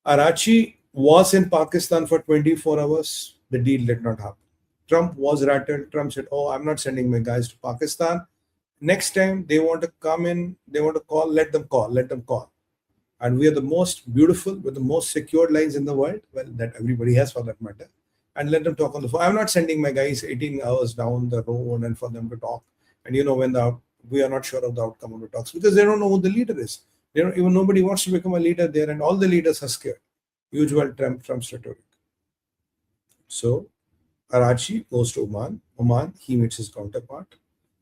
Arachi was in Pakistan for 24 hours. The deal did not happen. Trump was rattled. Trump said, "Oh, I'm not sending my guys to Pakistan. Next time they want to come in, they want to call, let them call, let them call." And we are the most beautiful, with the most secured lines in the world, well, that everybody has for that matter. And let them talk on the phone. I'm not sending my guys 18 hours down the road and for them to talk. And when we are not sure of the outcome of the talks because they don't know who the leader is. They don't even nobody wants to become a leader there, and all the leaders are scared. Usual Trump's rhetoric. So Arachi goes to Oman. Oman, he meets his counterpart,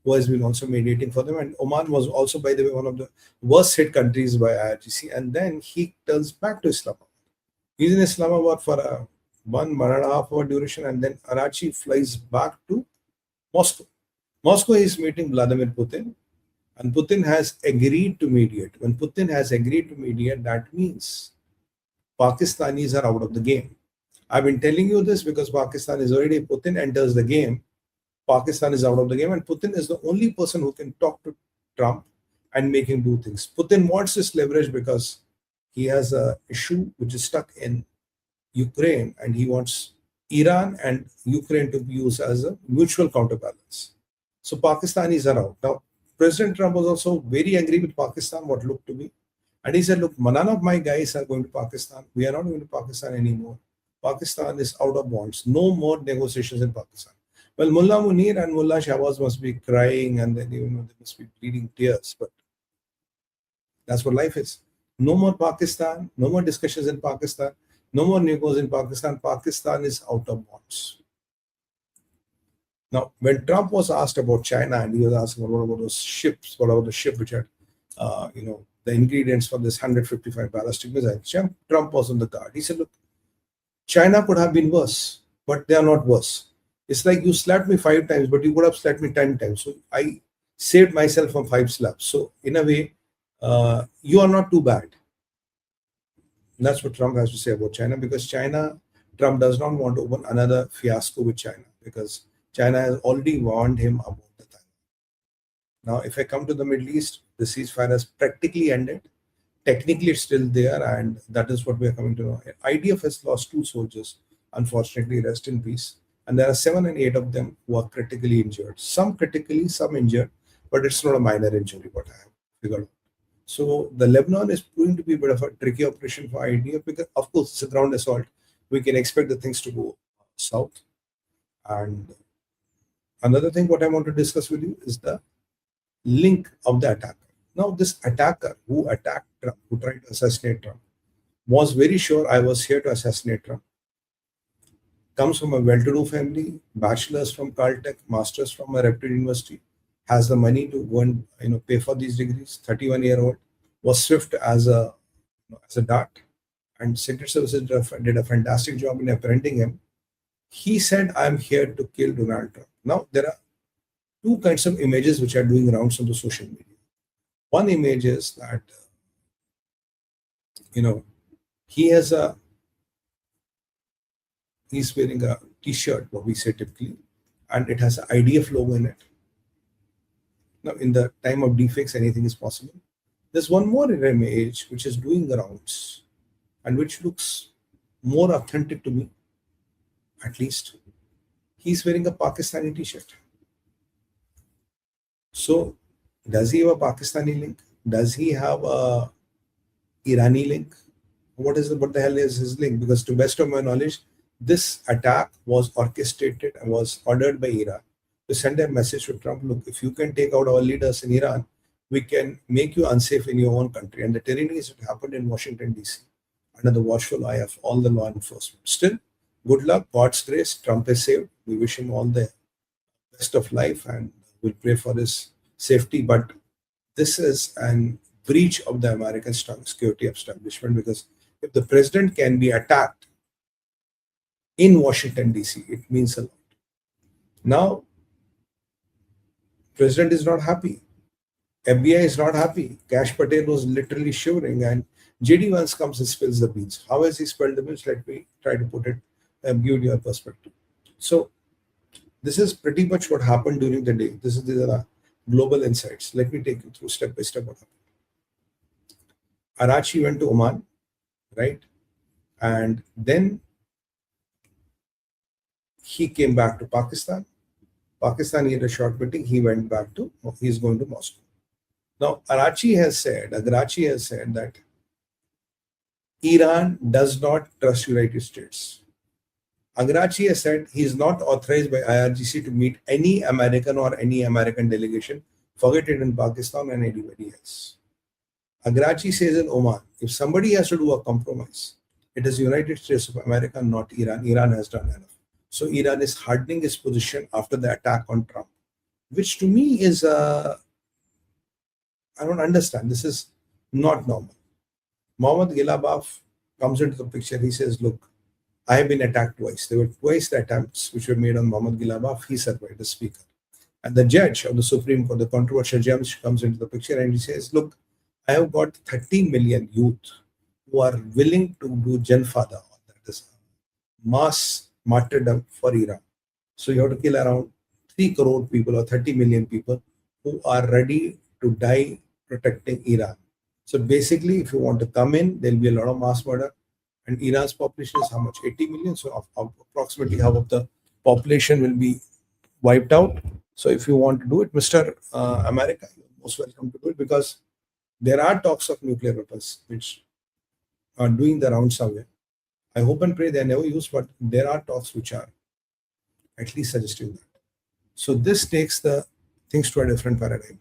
who has been also mediating for them. And Oman was also, by the way, one of the worst hit countries by IRGC. And then he turns back to Islamabad. He's in Islamabad for a 1.5 hour duration, and then Arachi flies back to Moscow. Moscow is meeting Vladimir Putin, and Putin has agreed to mediate. When Putin has agreed to mediate, that means Pakistanis are out of the game. I've been telling you this because Pakistan is already, Putin enters the game, Pakistan is out of the game, and Putin is the only person who can talk to Trump and make him do things. Putin wants this leverage because he has an issue which is stuck in Ukraine, and he wants Iran and Ukraine to be used as a mutual counterbalance. So Pakistanis are out. Now, President Trump was also very angry with Pakistan, what looked to be. And he said, look, none of my guys are going to Pakistan. We are not going to Pakistan anymore. Pakistan is out of bonds. No more negotiations in Pakistan. Well, Mullah Munir and Mullah Shahbaz must be crying, and then they must be bleeding tears. But that's what life is. No more Pakistan. No more discussions in Pakistan. No more negotiations in Pakistan. Pakistan is out of bonds. Now, when Trump was asked about China, and he was asking what about those ships, what about the ship which had, the ingredients for this 155 ballistic missiles, Trump was on the guard. He said, look, China could have been worse, but they are not worse. It's like you slapped me 5 times, but you could have slapped me 10 times. So I saved myself from 5 slaps. So in a way, you are not too bad. That's what Trump has to say about China, because Trump does not want to open another fiasco with China, because China has already warned him about the time. Now, if I come to the Middle East, the ceasefire has practically ended. Technically, it's still there, and that is what we are coming to know. IDF has lost 2 soldiers, unfortunately, rest in peace. And there are 7 and 8 of them who are critically injured. Some critically, some injured, but it's not a minor injury, what I have figured out. So the Lebanon is going to be a bit of a tricky operation for IDF, because, of course, it's a ground assault. We can expect the things to go south. And another thing what I want to discuss with you is the link of the attacker. Now, this attacker who attacked Trump, who tried to assassinate Trump, was very sure I was here to assassinate Trump. Comes from a well-to-do family, bachelor's from Caltech, master's from a reputed university, has the money to go and pay for these degrees. 31-year-old, was swift as a dart, and Secret Services did a fantastic job in apprehending him. He said, "I'm here to kill Donald Trump." Now, there are 2 kinds of images which are doing rounds on the social media. One image is that he's wearing a t-shirt, what we say typically, and it has an IDF logo in it. Now, in the time of deepfakes, anything is possible. There's one more image which is doing the rounds and which looks more authentic to me, at least. He's wearing a Pakistani t-shirt. So, does he have a Pakistani link? Does he have a Irani link? What the hell is his link? Because to best of my knowledge, this attack was orchestrated and was ordered by Iran to send a message to Trump: look, if you can take out our leaders in Iran, we can make you unsafe in your own country. And the tyranny is, it happened in Washington, D.C., under the watchful eye of all the law enforcement. Still, good luck, God's grace, Trump is saved. We wish him all the best of life, and we'll pray for his safety. But this is an breach of the American security establishment, because if the president can be attacked in Washington, D.C., it means a lot. Now, president is not happy. FBI is not happy. Kash Patel was literally shivering, and JD Vance comes and spills the beans. How has he spilled the beans? Let me try to put it and give you a perspective. So, this is pretty much what happened during the day. These are the global insights. Let me take you through step by step what happened. Arachi went to Oman, right? And then he came back to Pakistan. Pakistan, he had a short meeting. He went back to, he's going to Moscow. Now, Agrachi has said that Iran does not trust United States. Agrachi has said he is not authorized by IRGC to meet any American or any American delegation, forget it in Pakistan and anybody else. Agrachi says in Oman, if somebody has to do a compromise, it is United States of America, not Iran. Iran has done enough. So Iran is hardening its position after the attack on Trump, which to me is, I don't understand. This is not normal. Mohammad Gilabaf comes into the picture. He says, look, I have been attacked twice. There were twice the attempts which were made on Mohammad Gilabaf. He survived, the speaker. And the judge of the Supreme Court, the controversial judge, comes into the picture and he says, look, I have got 30 million youth who are willing to do Janfada, that is mass martyrdom for Iran. So you have to kill around 3 crore people or 30 million people who are ready to die protecting Iran. So basically, if you want to come in, there'll be a lot of mass murder. And Iran's population is how much? 80 million. So approximately half of the population will be wiped out. So if you want to do it, Mr. America, you're most welcome to do it, because there are talks of nuclear weapons which are doing the round somewhere. I hope and pray they are never used, but there are talks which are at least suggesting that. So this takes the things to a different paradigm.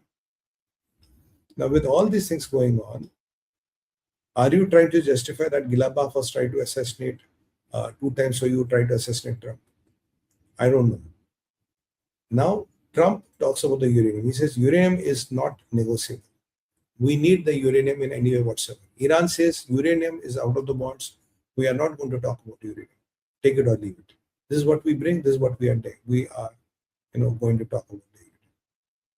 Now, with all these things going on, are you trying to justify that Gilabaf was trying to assassinate 2 times, so you tried to assassinate Trump? I don't know. Now, Trump talks about the uranium. He says uranium is not negotiable. We need the uranium in any way whatsoever. Iran says uranium is out of the bonds. We are not going to talk about uranium. Take it or leave it. This is what we bring. This is what we are doing. We are, going to talk about it.